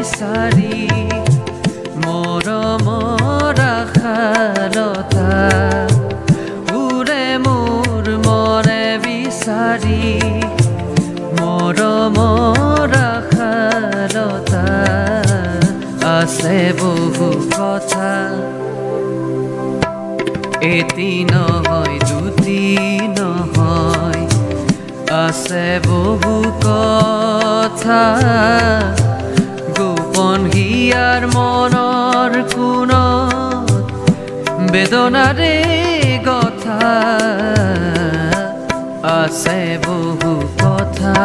বিচাৰি মৰমৰ আশালতা উৰে মোৰ মনে বিচাৰি মৰমৰ আশালতা আছে বহু কথা এটি নহয় দুটি নহয় আছে বহু কথা গোপন হিয়াৰ মনৰ কোণত বেদনাৰে কথা আছে বহু কথা